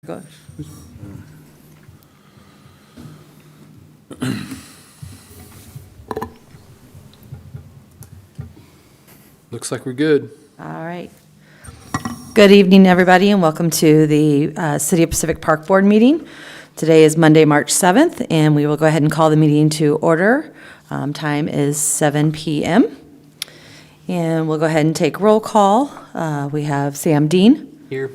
Go. Looks like we're good. All right. Good evening, everybody, and welcome to the City of Pacific Park Board meeting. Today is Monday, March 7th, and we will go ahead and call the meeting to order. Time is 7 p.m. And we'll go ahead and take roll call. We have Sam Dean. Here.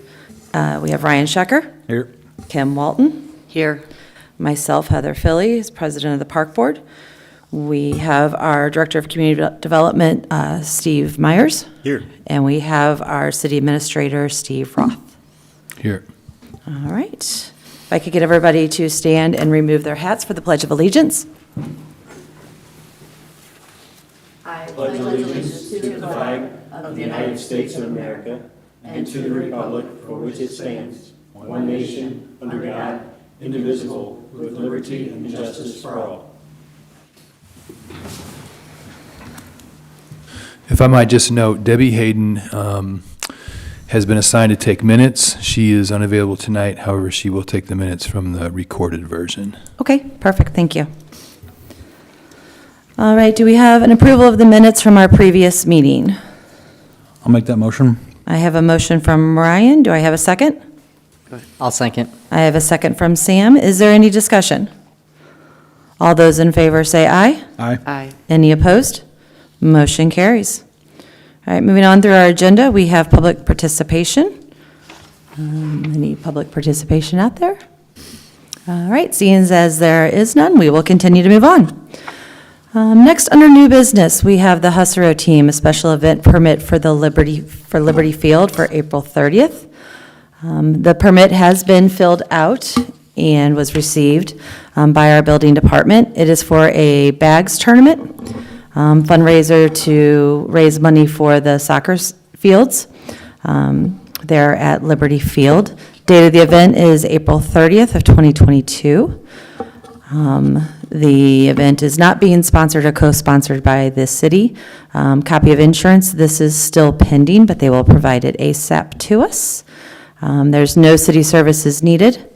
We have Ryan Schecker. Here. Kim Walton. Here. Myself, Heather Philly, is president of the Park Board. We have our Director of Community Development, Steve Myers. Here. And we have our City Administrator, Steve Roth. Here. All right. If I could get everybody to stand and remove their hats for the Pledge of Allegiance. I Pledge allegiance to the flag of the United States of America and to the republic for which it stands, one nation, under God, indivisible, with liberty and justice for all. If I might just note, Debbie Hayden has been assigned to take minutes. She is unavailable tonight. However, she will take the minutes from the recorded version. Okay, perfect. Thank you. All right, do we have an approval of the minutes from our previous meeting? I'll make that motion. I have a motion from Ryan. Do I have a second? I'll second. I have a second from Sam. Is there any discussion? All those in favor say aye. Aye. Aye. Any opposed? Motion carries. All right, moving on through our agenda, we have public participation. Any public participation out there? All right, seeing as there is none, we will continue to move on. Next, under new business, we have the Husserl Team, a special event permit for the Liberty Field for April 30th. The permit has been filled out and was received by our building department. It is for a bags tournament, fundraiser to raise money for the soccer fields there at Liberty Field. Date of the event is April 30th of 2022. The event is not being sponsored or co-sponsored by this city. Copy of insurance, this is still pending, but they will provide it ASAP to us. There's no city services needed,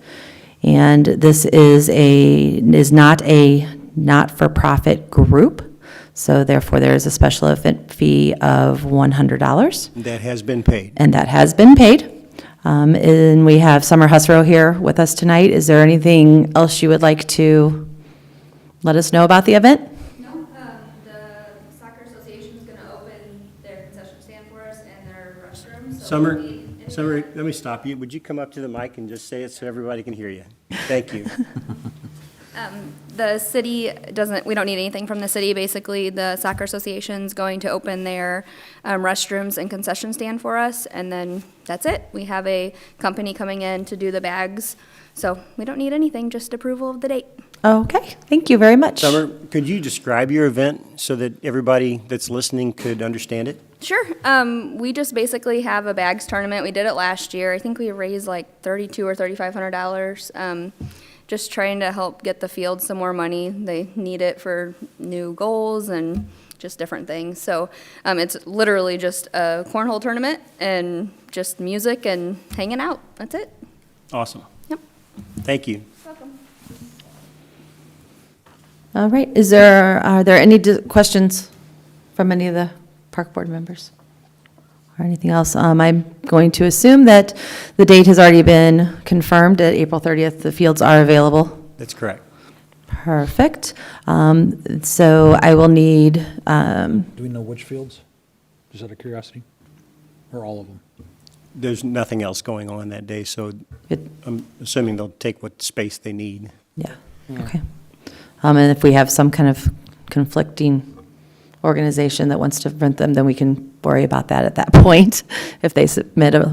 and this is not a not-for-profit group, so therefore there is a special event fee of $100. That has been paid. And that has been paid. And we have Summer Husserl here with us tonight. Is there anything else you would like to let us know about the event? No, the soccer association is going to open their concession stand for us and their restrooms. Summer, let me stop you. Would you come up to the mic and just say it so everybody can hear you? Thank you. The city we don't need anything from the city. Basically, the soccer association's going to open their restrooms and concession stand for us, and then that's it. We have a company coming in to do the bags, so we don't need anything, just approval of the date. Okay, thank you very much. Summer, could you describe your event so that everybody that's listening could understand it? Sure. We just basically have a bags tournament. We did it last year. I think we raised like $3,200 or $3,500. Just trying to help get the field some more money. They need it for new goals and just different things. So it's literally just a cornhole tournament and just music and hanging out. That's it. Awesome. Yep. Thank you. Welcome. All right, are there any questions from any of the park board members? Or anything else? I'm going to assume that the date has already been confirmed at April 30th. The fields are available. That's correct. Perfect. So I will need, Do we know which fields? Just out of curiosity? Or all of them? There's nothing else going on that day, so I'm assuming they'll take what space they need. yeah, okay. And if we have some kind of conflicting organization that wants to rent them, then we can worry about that at that point if they submit a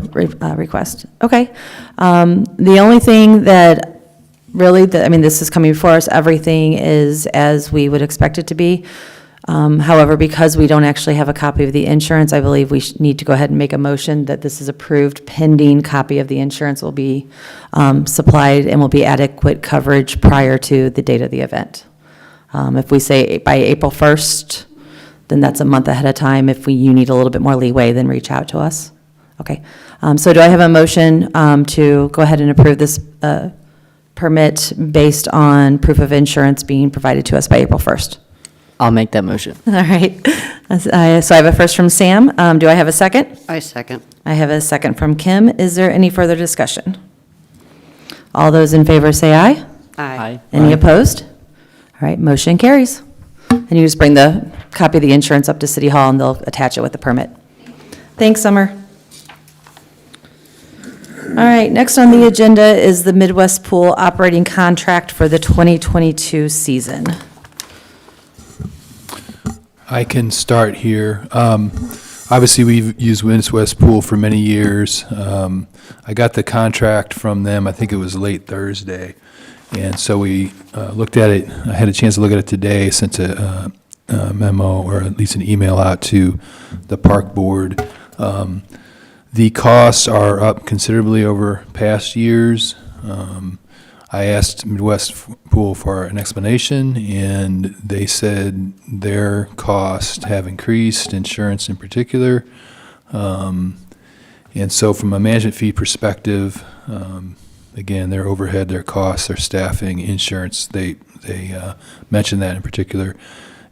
request. Okay. The only thing that really, this is coming before us, everything is as we would expect it to be. However, because we don't actually have a copy of the insurance, I believe we need to go ahead and make a motion that this is approved pending copy of the insurance will be supplied and will be adequate coverage prior to the date of the event. If we say by April 1st, then that's a month ahead of time. If you need a little bit more leeway, then reach out to us. Okay. So do I have a motion to go ahead and approve this permit based on proof of insurance being provided to us by April 1st? I'll make that motion. All right. So I have a first from Sam. Do I have a second? I second. I have a second from Kim. Is there any further discussion? All those in favor say aye. Aye. Any opposed? All right, motion carries. And you just bring the copy of the insurance up to City Hall, and they'll attach it with the permit. Thanks, Summer. All right, next on the agenda is the Midwest Pool operating contract for the 2022 season. I can start here. Obviously, we've used Midwest Pool for many years. I got the contract from them, I think it was late Thursday. And so we looked at it. I had a chance to look at it today, sent a memo or at least an email out to the park board. The costs are up considerably over past years. I asked Midwest Pool for an explanation, and they said their costs have increased, insurance in particular. And so from a management fee perspective, again, their overhead, their costs, their staffing, insurance, they mentioned that in particular,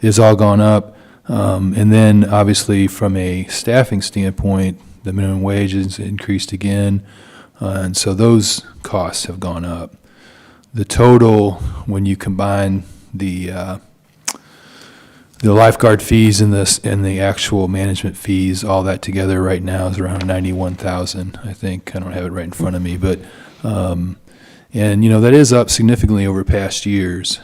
is all gone up. And then obviously from a staffing standpoint, the minimum wage is increased again. And so those costs have gone up. The total, when you combine the lifeguard fees and the actual management fees, all that together right now is around $91,000, I think. I don't have it right in front of me, but and that is up significantly over past years.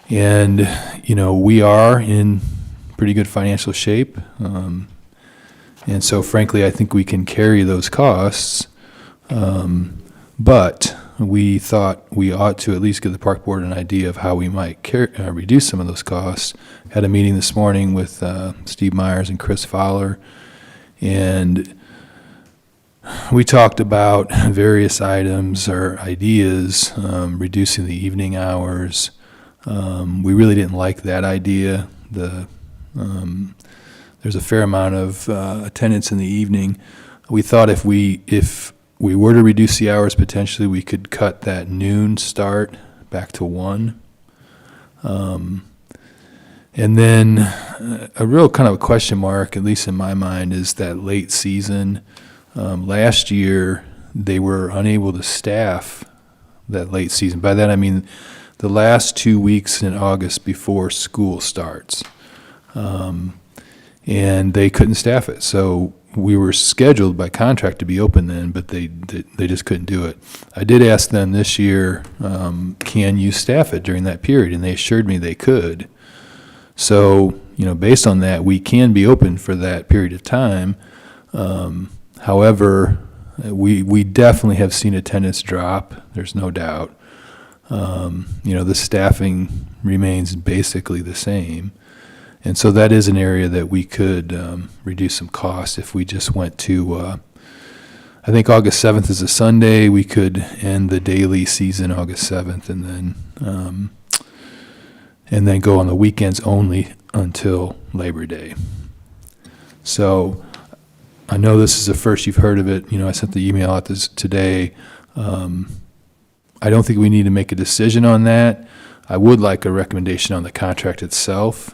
And we are in pretty good financial shape. And so frankly, I think we can carry those costs. But we thought we ought to at least give the park board an idea of how we might reduce some of those costs. Had a meeting this morning with Steve Myers and Chris Fowler, and we talked about various items or ideas, reducing the evening hours. We really didn't like that idea. There's a fair amount of attendance in the evening. We thought if we were to reduce the hours, potentially we could cut that noon start back to 1. And then a real kind of a question mark, at least in my mind, is that late season. Last year, they were unable to staff that late season. By that I mean the last 2 weeks in August before school starts. And they couldn't staff it. So we were scheduled by contract to be open then, but they just couldn't do it. I did ask them this year, can you staff it during that period? And they assured me they could. So, based on that, we can be open for that period of time. However, we definitely have seen attendance drop. There's no doubt. The staffing remains basically the same. And so that is an area that we could reduce some costs if we just went to, I think August 7th is a Sunday. We could end the daily season August 7th and then go on the weekends only until Labor Day. So I know this is the first you've heard of it. I sent the email out today. I don't think we need to make a decision on that. I would like a recommendation on the contract itself.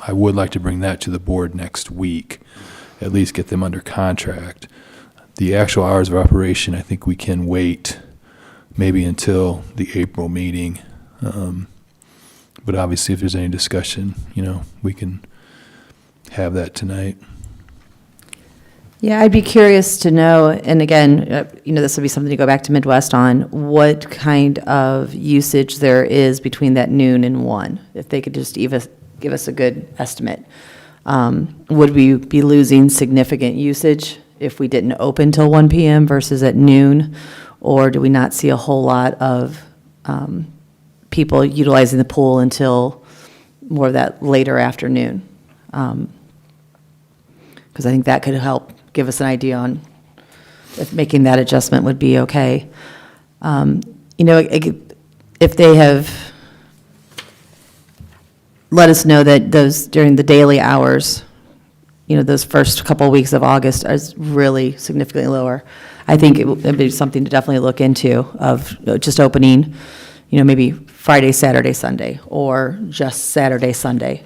I would like to bring that to the board next week, at least get them under contract. The actual hours of operation, I think we can wait maybe until the April meeting. But obviously, if there's any discussion, we can have that tonight. Yeah, I'd be curious to know, and again, this would be something to go back to Midwest on, what kind of usage there is between that noon and 1, if they could just give us a good estimate. Would we be losing significant usage if we didn't open till 1 p.m. versus at noon? Or do we not see a whole lot of people utilizing the pool until more of that later afternoon? Because I think that could help give us an idea on if making that adjustment would be okay. If they have let us know that those during the daily hours, those first couple of weeks of August is really significantly lower. I think it'd be something to definitely look into of just opening, maybe Friday, Saturday, Sunday, or just Saturday, Sunday,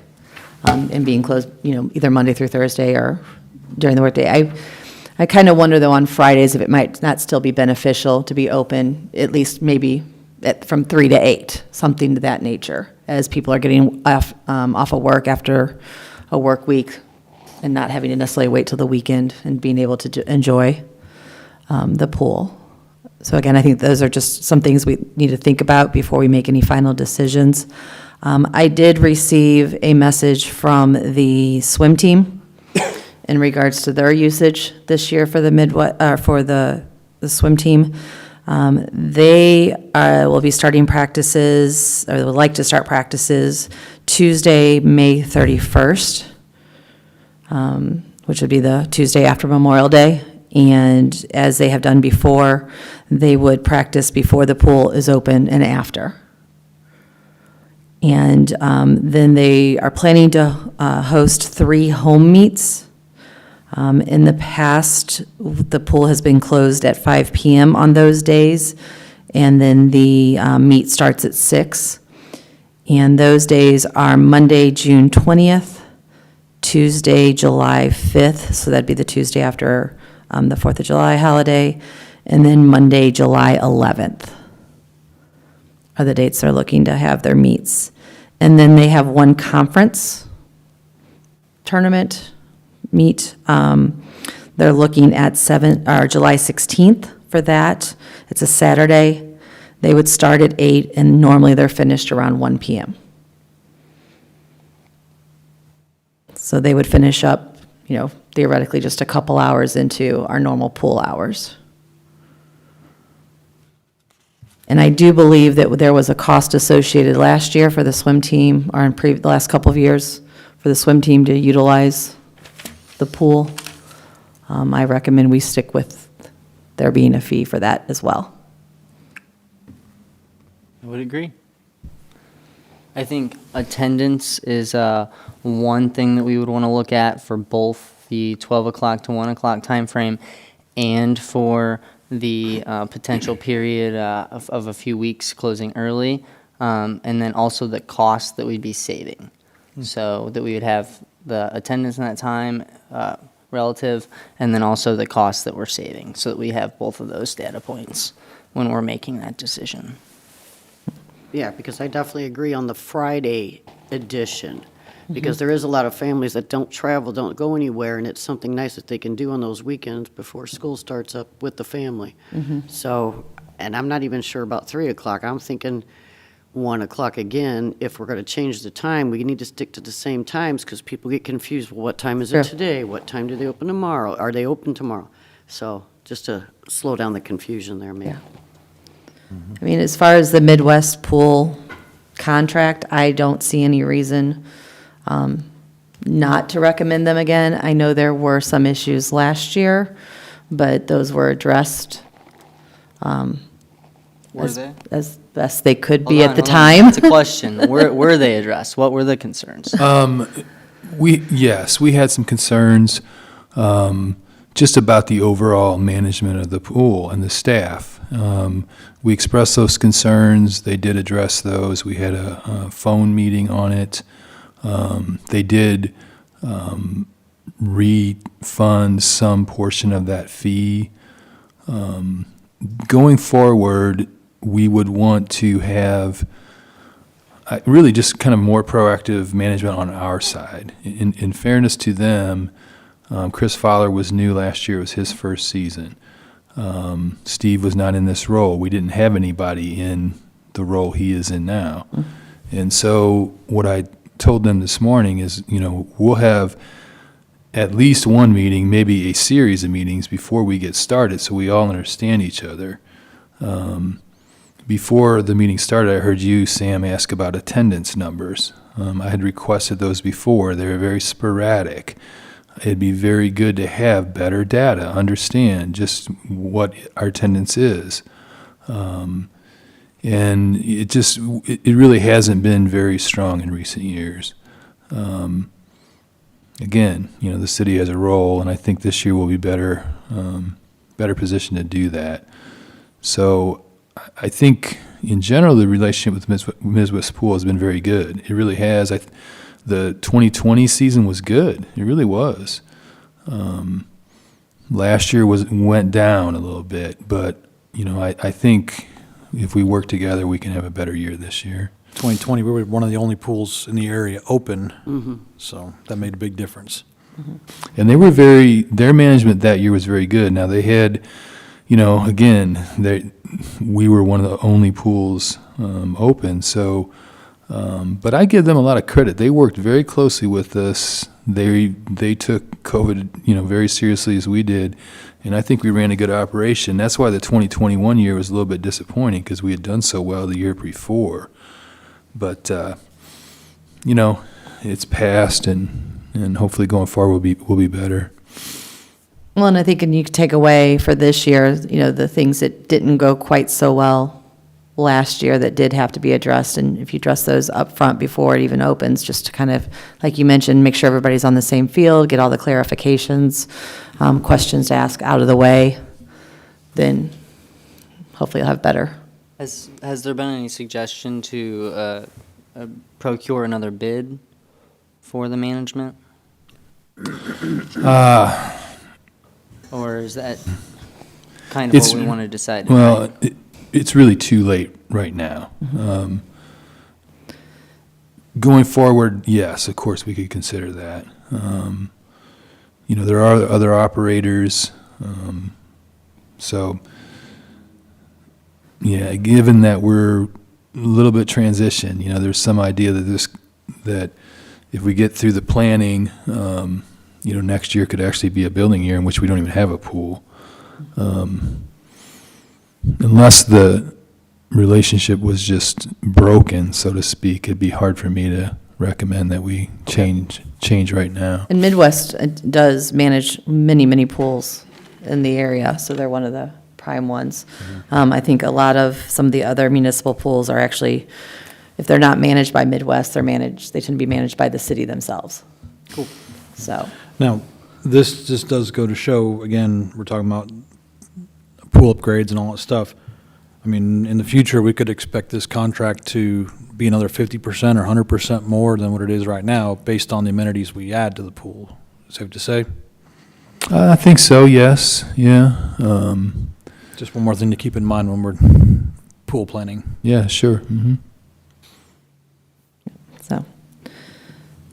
and being closed, either Monday through Thursday or during the workday. I kind of wonder, though, on Fridays if it might not still be beneficial to be open, at least maybe from 3 to 8, something to that nature, as people are getting off of work after a work week and not having to necessarily wait till the weekend and being able to enjoy the pool. So again, I think those are just some things we need to think about before we make any final decisions. I did receive a message from the swim team in regards to their usage this year for the swim team. They will be starting practices, or they would like to start practices Tuesday, May 31st, which would be the Tuesday after Memorial Day. And as they have done before, they would practice before the pool is open and after. And then they are planning to host 3 home meets. In the past, the pool has been closed at 5 p.m. on those days, and then the meet starts at 6. And those days are Monday, June 20th, Tuesday, July 5th, so that'd be the Tuesday after the 4th of July holiday, and then Monday, July 11th are the dates they're looking to have their meets. And then they have one conference tournament meet. They're looking at July 16th for that. It's a Saturday. They would start at 8, and normally they're finished around 1 p.m. So they would finish up, theoretically just a couple hours into our normal pool hours. And I do believe that there was a cost associated last year for the swim team, or in the last couple of years, for the swim team to utilize the pool. I recommend we stick with there being a fee for that as well. I would agree. I think attendance is one thing that we would want to look at for both the 12 o'clock to 1 o'clock time frame and for the potential period of a few weeks closing early, and then also the cost that we'd be saving. So that we would have the attendance in that time relative, and then also the cost that we're saving, so that we have both of those data points when we're making that decision. Yeah, because I definitely agree on the Friday edition, because there is a lot of families that don't travel, don't go anywhere, and it's something nice that they can do on those weekends before school starts up with the family. So, and I'm not even sure about 3 o'clock. I'm thinking 1 o'clock again. If we're going to change the time, we need to stick to the same times, because people get confused. Well, what time is it today? What time do they open tomorrow? Are they open tomorrow? So just to slow down the confusion there, maybe. Yeah. I mean, as far as the Midwest pool contract, I don't see any reason not to recommend them again. I know there were some issues last year, but those were addressed as best they could be at the time. It's a question. Were they addressed? What were the concerns? We had some concerns just about the overall management of the pool and the staff. We expressed those concerns. They did address those. We had a phone meeting on it. They did refund some portion of that fee. Going forward, we would want to have really just kind of more proactive management on our side. In fairness to them, Chris Fowler was new last year. It was his first season. Steve was not in this role. We didn't have anybody in the role he is in now. And so what I told them this morning is, we'll have at least one meeting, maybe a series of meetings before we get started so we all understand each other. Before the meeting started, I heard you, Sam, ask about attendance numbers. I had requested those before. They were very sporadic. It'd be very good to have better data, understand just what our attendance is. And it really hasn't been very strong in recent years. again, the city has a role, and I think this year will be better positioned to do that. So I think, in general, the relationship with Midwest Pool has been very good. It really has. The 2020 season was good. It really was. Last year went down a little bit, but I think if we work together, we can have a better year this year. 2020, we were one of the only pools in the area open, so that made a big difference. And their management that year was very good. Now they had, again, we were one of the only pools open, so, but I give them a lot of credit. They worked very closely with us. They took COVID, very seriously as we did, and I think we ran a good operation. That's why the 2021 year was a little bit disappointing, because we had done so well the year before. But, it's passed, and hopefully going forward we'll be better. Well, and I think, and you could take away for this year, the things that didn't go quite so well last year that did have to be addressed, and if you address those up front before it even opens, just to kind of, like you mentioned, make sure everybody's on the same field, get all the clarifications, questions to ask out of the way, then hopefully you'll have better. Has there been any suggestion to procure another bid for the management? Or is that kind of what we want to decide tonight? Well, it's really too late right now. Going forward, yes, of course, we could consider that. There are other operators, so, yeah, given that we're a little bit transition, there's some idea that if we get through the planning, next year could actually be a building year in which we don't even have a pool. Unless the relationship was just broken, so to speak, it'd be hard for me to recommend that we change right now. And Midwest does manage many, many pools in the area, so they're one of the prime ones. I think a lot of some of the other municipal pools are actually, if they're not managed by Midwest, they tend to be managed by the city themselves. Cool. So, Now, this just does go to show, again, we're talking about pool upgrades and all that stuff. I mean, in the future, we could expect this contract to be another 50% or 100% more than what it is right now, based on the amenities we add to the pool. Safe to say? I think so, yes, yeah. Just one more thing to keep in mind when we're pool planning. Yeah, sure. so.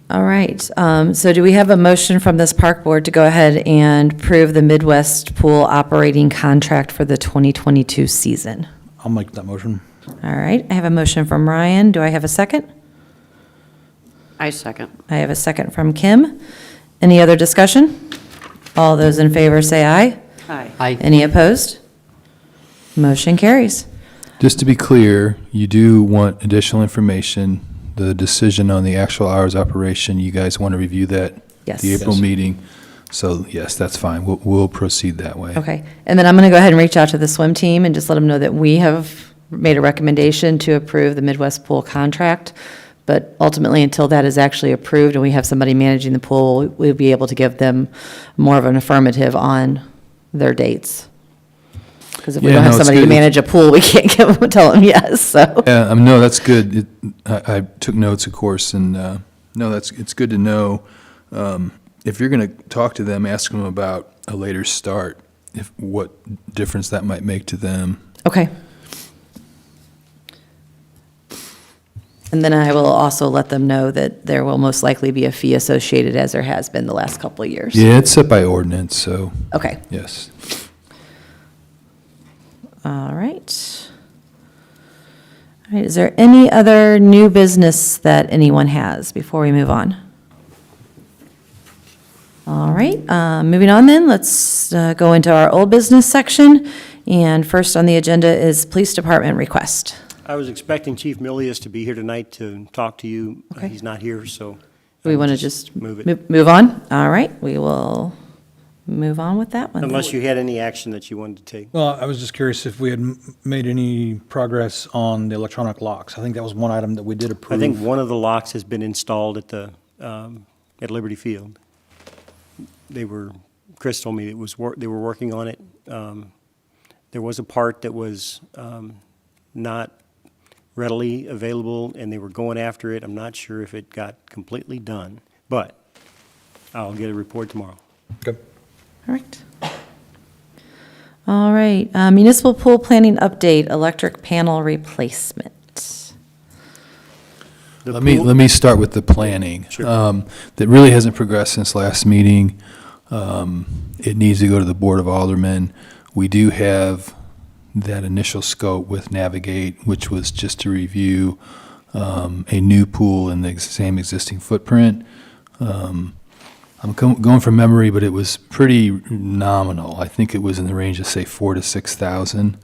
All right, so do we have a motion from this park board to go ahead and approve the Midwest Pool operating contract for the 2022 season? I'll make that motion. All right, I have a motion from Ryan. Do I have a second? I second. I have a second from Kim. Any other discussion? All those in favor say aye. Aye. Aye. Any opposed? Motion carries. Just to be clear, you do want additional information, the decision on the actual hours operation, you guys want to review that? Yes. The April Yes. meeting? So, yes, that's fine. We'll proceed that way. Okay, and then I'm going to go ahead and reach out to the swim team and just let them know that we have made a recommendation to approve the Midwest Pool contract, but ultimately, until that is actually approved and we have somebody managing the pool, we'll be able to give them more of an affirmative on their dates. Because if we Yeah, don't have no, it's somebody to good. manage a pool, we can't tell them yes, so. Yeah, no, that's good. I took notes, of course, and no, it's good to know. If you're going to talk to them, ask them about a later start, what difference that might make to them. Okay. And then I will also let them know that there will most likely be a fee associated, as there has been the last couple of years. Yeah, it's set by ordinance, so, Okay, yes. all right. All right, is there any other new business that anyone has before we move on? All right, moving on then, let's go into our old business section. And first on the agenda is Police Department request. I was expecting Chief Milius to be here tonight to talk to you. Okay. He's not here, so. We I want to would just Move it. move on? All right, we will move on with that one. Unless you had any action that you wanted to take. Well, I was just curious if we had made any progress on the electronic locks. I think that was one item that we did approve. I think one of the locks has been installed at the, at Liberty Field. Chris told me they were working on it. There was a part that was not readily available, and they were going after it. I'm not sure if it got completely done, but I'll get a report tomorrow. Okay. All right. All right, municipal pool planning update, electric panel replacement. The Let pool- me start with the planning. Sure. That really hasn't progressed since last meeting. It needs to go to the Board of Aldermen. We do have that initial scope with Navigate, which was just to review a new pool in the same existing footprint. I'm going from memory, but it was pretty nominal. I think it was in the range of, say, 4,000 to 6,000.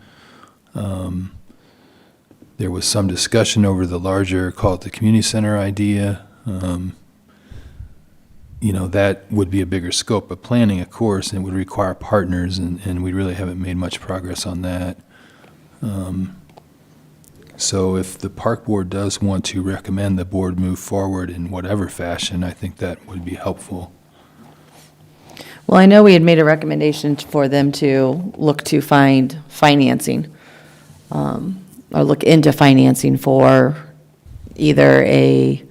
There was some discussion over the larger, call it the community center idea. That would be a bigger scope of planning, of course, and it would require partners, and we really haven't made much progress on that. So if the park board does want to recommend the board move forward in whatever fashion, I think that would be helpful. Well, I know we had made a recommendation for them to look to find financing, or look into financing for either a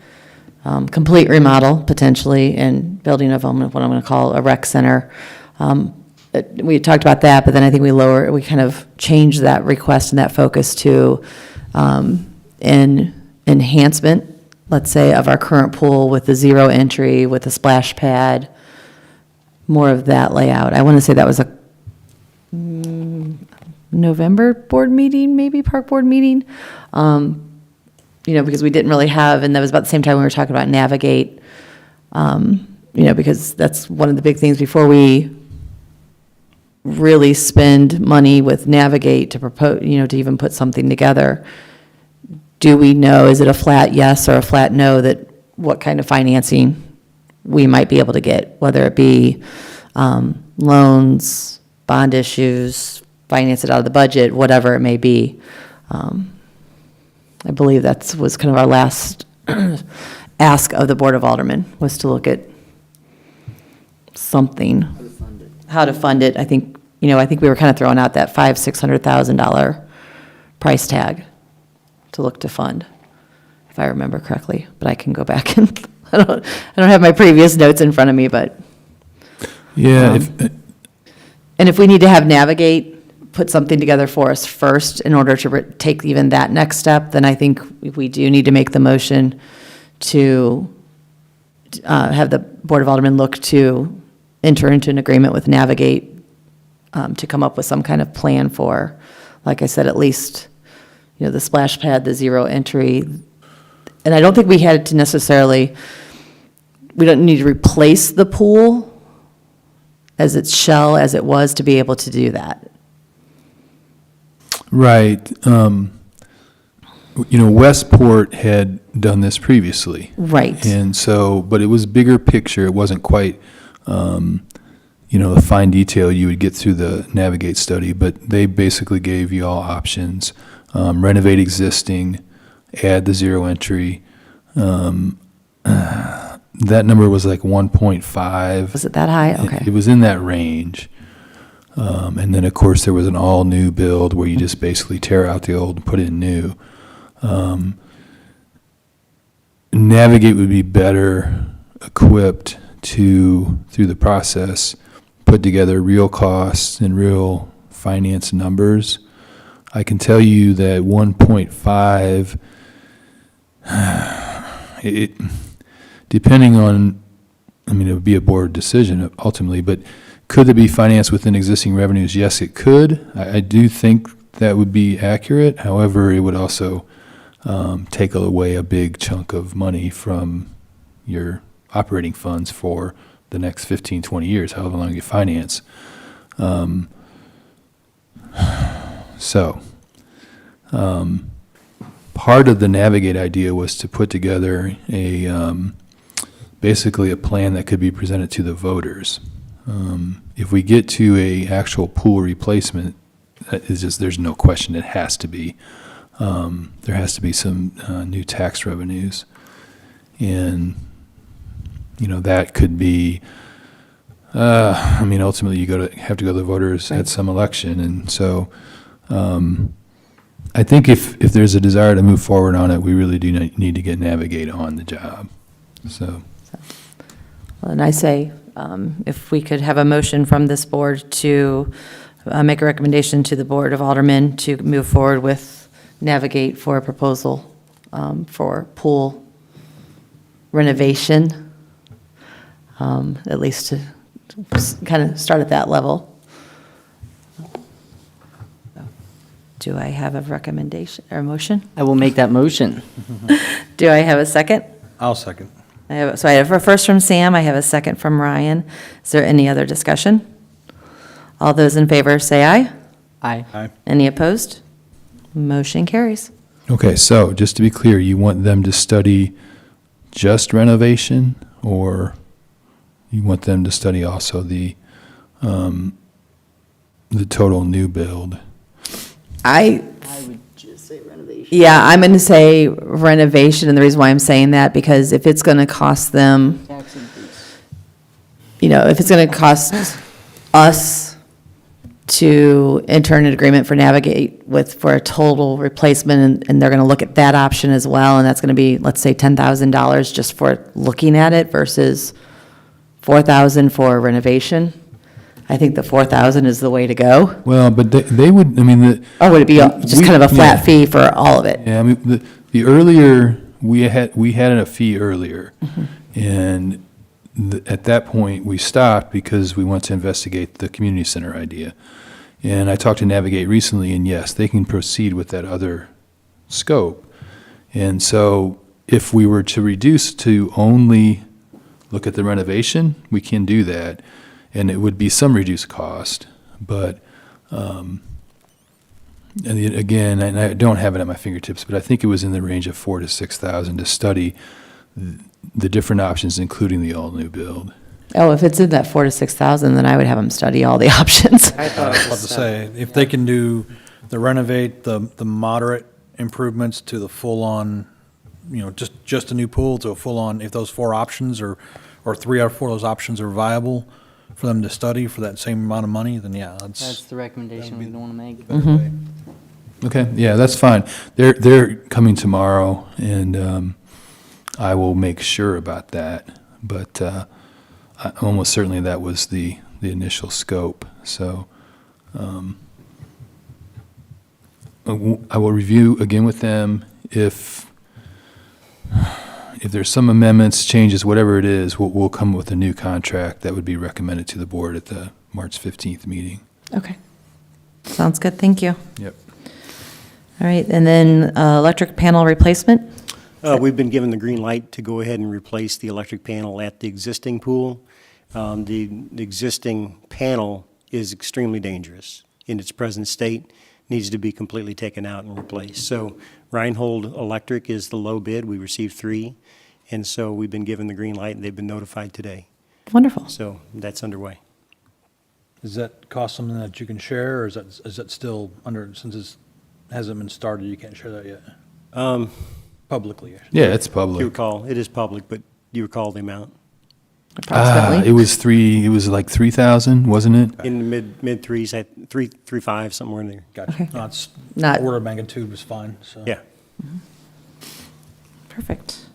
complete remodel, potentially, and building of what I'm going to call a rec center. We had talked about that, but then I think we kind of changed that request and that focus to an enhancement, let's say, of our current pool with the zero entry, with a splash pad, more of that layout. I want to say that was a November board meeting, maybe park board meeting, because we didn't really have, and that was about the same time we were talking about Navigate, because that's one of the big things before we really spend money with Navigate to propose, to even put something together. Do we know, is it a flat yes or a flat no, that what kind of financing we might be able to get, whether it be loans, bond issues, finance it out of the budget, whatever it may be. I believe that was kind of our last ask of the Board of Aldermen, was to look at something. How to fund it. I think we were kind of throwing out that $500,000-$600,000 price tag to look to fund, if I remember correctly. But I can go back and I don't have my previous notes in front of me, but. Yeah, And if we need to have Navigate put something together for us first in order to take even that next step, then I think we do need to make the motion to have the Board of Aldermen look to enter into an agreement with Navigate to come up with some kind of plan for, like I said, at least, the splash pad, the zero entry. And I don't think we had to necessarily, we don't need to replace the pool as its shell as it was to be able to do that. right. Westport had done this previously. Right. And so, but it was bigger picture. It wasn't quite, the fine detail you would get through the Navigate study, but they basically gave you all options. Renovate existing, add the zero entry. That number was like 1.5. Was it that high? Okay. It was in that range. And then, of course, there was an all-new build where you just basically tear out the old and put in new. Navigate would be better equipped to, through the process, put together real costs and real finance numbers. I can tell you that 1.5, depending on, it would be a board decision ultimately, but could it be financed within existing revenues? Yes, it could. I do think that would be accurate. However, it would also take away a big chunk of money from your operating funds for the next 15, 20 years, however long you finance. Part of the Navigate idea was to put together basically a plan that could be presented to the voters. If we get to a actual pool replacement, there's no question it has to be. There has to be some new tax revenues. And, that could be I mean, ultimately, you have to go to the voters at some election, and so I think if there's a desire to move forward on it, we really do need to get Navigate on the job. So, And I say, if we could have a motion from this board to make a recommendation to the Board of Aldermen to move forward with Navigate for a proposal for pool renovation, at least to kind of start at that level. Do I have a recommendation or a motion? I will make that motion. Do I have a second? I'll second. So I have a first from Sam, I have a second from Ryan. Is there any other discussion? All those in favor say aye. Aye. Aye. Any opposed? Motion carries. okay, so just to be clear, you want them to study just renovation, or you want them to study also the total new build? I would just say renovation. Yeah, I'm going to say renovation, and the reason why I'm saying that, because if it's going to cost them, Tax increase. if it's going to cost us to enter an agreement for Navigate for a total replacement, and they're going to look at that option as well, and that's going to be, let's say, $10,000 just for looking at it versus $4,000 for renovation. I think the 4,000 is the way to go. Well, but they would, I mean, Or would it be just kind of a flat fee for all of it? yeah, I mean, the earlier, we had a fee earlier, and at that point, we stopped because we want to investigate the community center idea. And I talked to Navigate recently, and yes, they can proceed with that other scope. And so if we were to reduce to only look at the renovation, we can do that, and it would be some reduced cost. But, and again, and I don't have it at my fingertips, but I think it was in the range of $4,000 to $6,000 to study the different options, including the all-new build. Oh, if it's in that 4,000 to 6,000, then I would have them study all the options. I thought I it was about was to say, if they can do the renovate, the moderate improvements to the full-on, just a new pool to a full-on, if those four options or 3 out of 4 of those options are viable for them to study for that same amount of money, then yeah, That's the recommendation we want to make. Okay, yeah, that's fine. They're coming tomorrow, and I will make sure about that. But almost certainly that was the initial scope. So I will review again with them. If there's some amendments, changes, whatever it is, we'll come with a new contract that would be recommended to the board at the March 15th meeting. Okay. Sounds good, thank you. Yep. All right, and then electric panel replacement? We've been given the green light to go ahead and replace the electric panel at the existing pool. The existing panel is extremely dangerous in its present state, needs to be completely taken out and replaced. So Reinhold Electric is the low bid. We received 3, and so we've been given the green light, and they've been notified today. Wonderful. So that's underway. Does that cost something that you can share, or is that still under, since it hasn't been started, you can't share that yet? Publicly, I should say. Yeah, it's You public. recall, it is public, but you recall the amount? Approximately? It was like 3,000, wasn't it? In the mid threes, at 3.5, somewhere in there. Gotcha. Okay. No, it's, Not- order of magnitude was fine, so. Yeah. Perfect.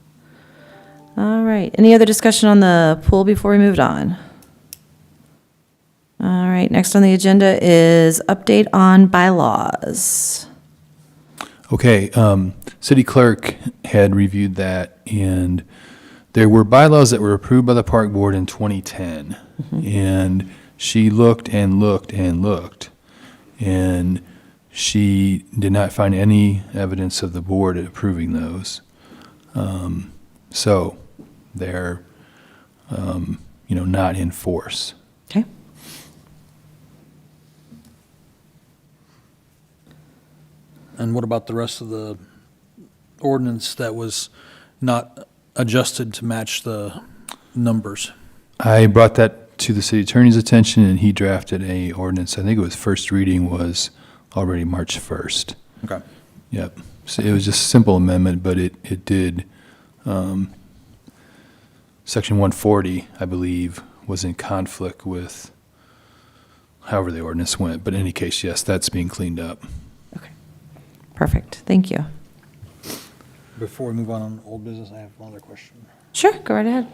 All right, any other discussion on the pool before we moved on? All right, next on the agenda is update on bylaws. Okay, city clerk had reviewed that, and there were bylaws that were approved by the park board in 2010. And she looked and looked and looked, and she did not find any evidence of the board approving those. So they're, not in force. Okay. And what about the rest of the ordinance that was not adjusted to match the numbers? I brought that to the city attorney's attention, and he drafted a ordinance. I think it was first reading was already March 1st. Okay. Yep. So it was just a simple amendment, but it did, Section 140, I believe, was in conflict with however the ordinance went. But in any case, yes, that's being cleaned up. Okay, perfect, thank you. Before we move on old business, I have one other question. Sure, go right ahead.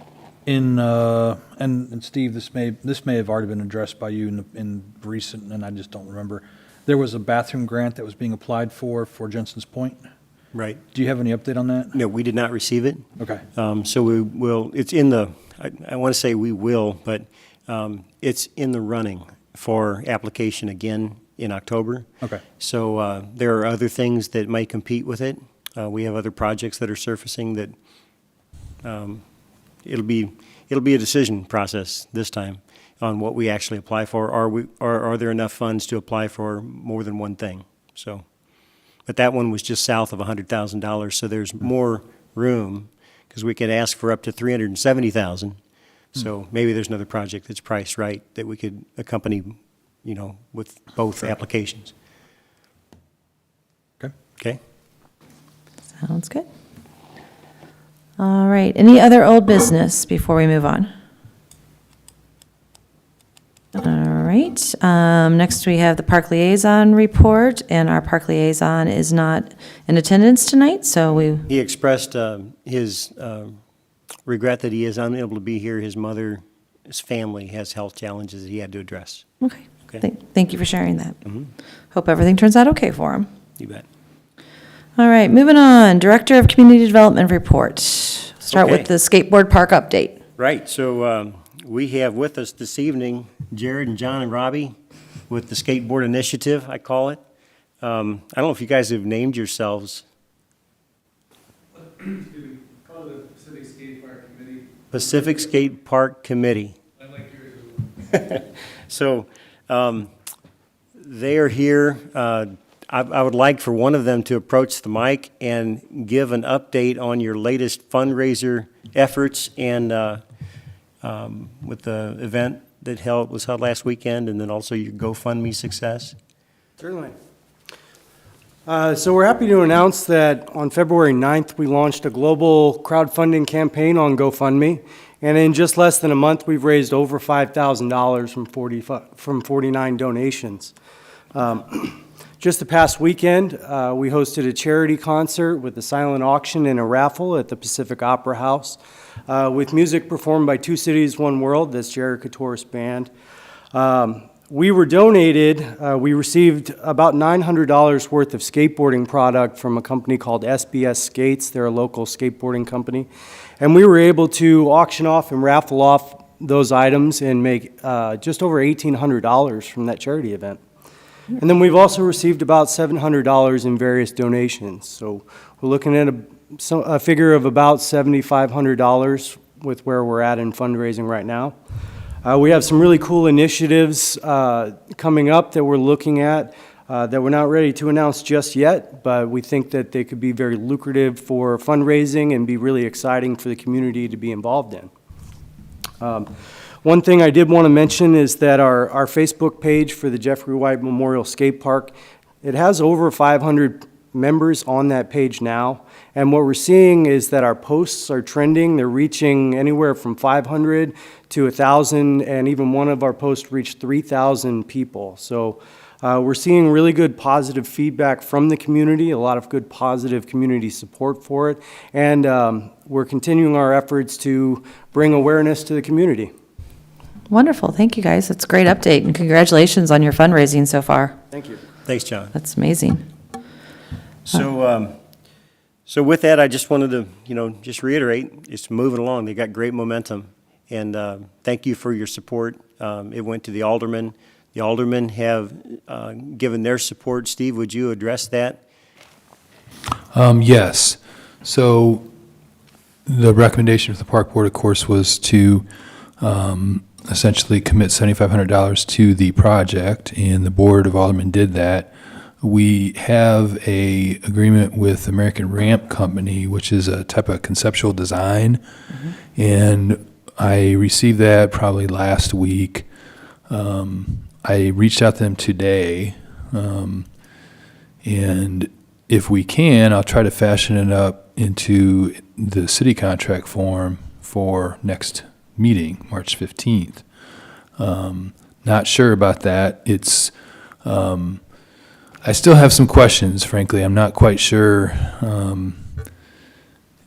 And Steve, this may have already been addressed by you in recent, and I just don't remember. There was a bathroom grant that was being applied for Jensen's Point. Right. Do you have any update on that? No, we did not receive it. Okay. So we will, it's in the, I want to say we will, but it's in the running for application again in October. Okay. So there are other things that might compete with it. We have other projects that are surfacing that it'll be a decision process this time on what we actually apply for. Are there enough funds to apply for more than one thing? So, but that one was just south of $100,000, so there's more room because we could ask for up to $370,000. So maybe there's another project that's priced right that we could accompany, with both applications. Okay. Okay. Sounds good. All right, any other old business before we move on? All right, next we have the Park Liaison report, and our Park Liaison is not in attendance tonight, so He expressed his regret that he is unable to be here. His mother's family has health challenges that he had to address. okay. Okay. Thank you for sharing that. Hope everything turns out okay for him. You bet. All right, moving on, Director of Community Development report. Start with Okay. the skateboard park update. Right, so we have with us this evening Jared and John and Robbie with the Skateboard Initiative, I call it. I don't know if you guys have named yourselves. Call it the Pacific Skate Park Committee. Pacific Skate Park Committee. I like yours. So they are here. I would like for one of them to approach the mic and give an update on your latest fundraiser efforts and with the event that was held last weekend, and then also your GoFundMe success. Certainly. So we're happy to announce that on February 9th, we launched a global crowdfunding campaign on GoFundMe. And in just less than a month, we've raised over $5,000 from 49 donations. Just the past weekend, we hosted a charity concert with a silent auction and a raffle at the Pacific Opera House with music performed by Two Cities, One World, that's Jared Couture's band. We received about $900 worth of skateboarding product from a company called SBS Skates. They're a local skateboarding company. And we were able to auction off and raffle off those items and make just over $1,800 from that charity event. And then we've also received about $700 in various donations. So we're looking at a figure of about $7,500 with where we're at in fundraising right now. We have some really cool initiatives coming up that we're looking at that we're not ready to announce just yet, but we think that they could be very lucrative for fundraising and be really exciting for the community to be involved in. One thing I did want to mention is that our Facebook page for the Jeffrey White Memorial Skate Park, it has over 500 members on that page now. And what we're seeing is that our posts are trending. They're reaching anywhere from 500 to 1,000, and even one of our posts reached 3,000 people. So we're seeing really good positive feedback from the community, a lot of good positive community support for it. And we're continuing our efforts to bring awareness to the community. Wonderful, thank you guys, that's a great update, and congratulations on your fundraising so far. Thank you. Thanks, John. That's amazing. So with that, I just wanted to, just reiterate, it's moving along. They got great momentum. And thank you for your support. It went to the aldermen. The aldermen have given their support. Steve, would you address that? Yes. So the recommendation of the park board, of course, was to essentially commit $7,500 to the project, and the Board of Aldermen did that. We have a agreement with American Ramp Company, which is a type of conceptual design, and I received that probably last week. I reached out to them today, and if we can, I'll try to fashion it up into the city contract form for next meeting, March 15th. Not sure about that. I still have some questions, frankly. I'm not quite sure.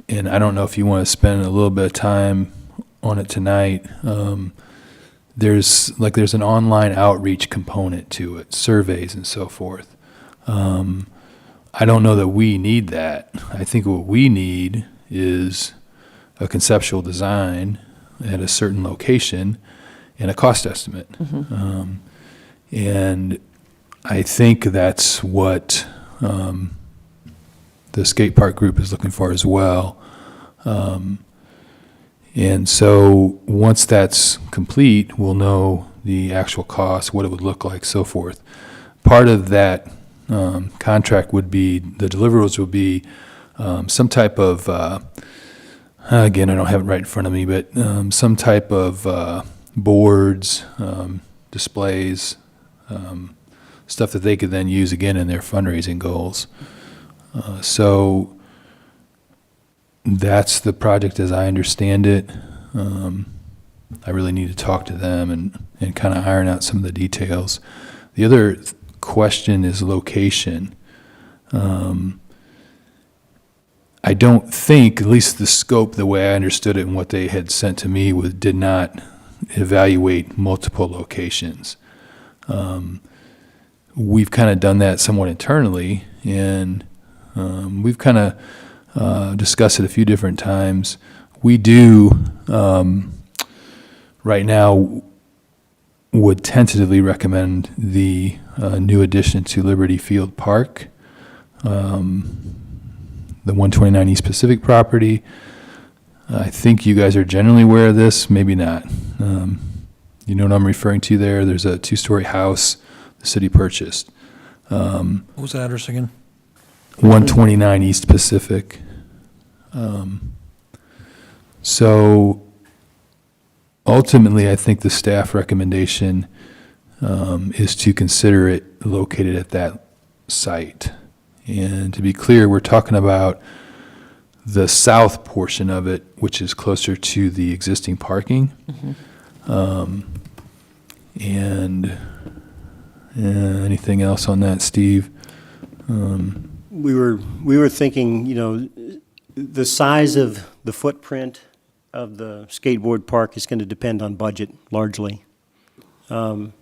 And I don't know if you want to spend a little bit of time on it tonight. There's an online outreach component to it, surveys and so forth. I don't know that we need that. I think what we need is a conceptual design at a certain location and a cost estimate. And I think that's what the skate park group is looking for as well. And so once that's complete, we'll know the actual cost, what it would look like, so forth. Part of that contract would be, the deliverables would be some type of, again, I don't have it right in front of me, but some type of boards, displays, stuff that they could then use again in their fundraising goals. So that's the project as I understand it. I really need to talk to them and kind of iron out some of the details. The other question is location. I don't think, at least the scope, the way I understood it and what they had sent to me, did not evaluate multiple locations. We've kind of done that somewhat internally, and we've kind of discussed it a few different times. We do, right now, would tentatively recommend the new addition to Liberty Field Park, the 129 East Pacific property. I think you guys are generally aware of this, maybe not. You know what I'm referring to there? There's a 2-story house the city purchased. What was the address again? 129 East Pacific. So ultimately, I think the staff recommendation is to consider it located at that site. And to be clear, we're talking about the south portion of it, which is closer to the existing parking. And anything else on that, Steve? We were thinking, the size of the footprint of the skateboard park is going to depend on budget largely, in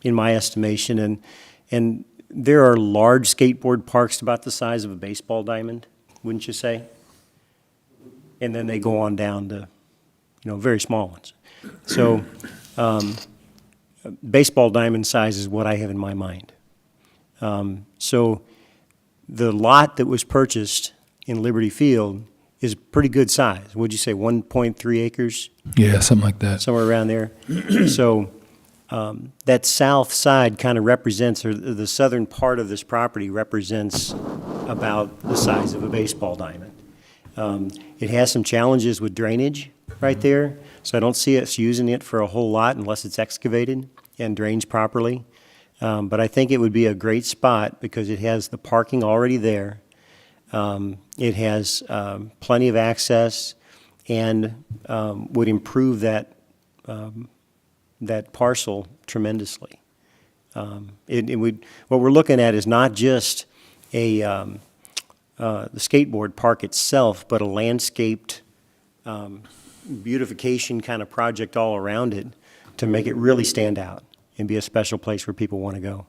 my estimation. And there are large skateboard parks about the size of a baseball diamond, wouldn't you say? And then they go on down to, very small ones. So baseball diamond size is what I have in my mind. So the lot that was purchased in Liberty Field is pretty good size. Would you say 1.3 acres? Yeah, something like that. Somewhere around there. So that south side kind of represents, or the southern part of this property represents about the size of a baseball diamond. It has some challenges with drainage right there, so I don't see us using it for a whole lot unless it's excavated and drains properly. But I think it would be a great spot because it has the parking already there. It has plenty of access and would improve that parcel tremendously. What we're looking at is not just the skateboard park itself, but a landscaped beautification kind of project all around it to make it really stand out and be a special place where people want to go.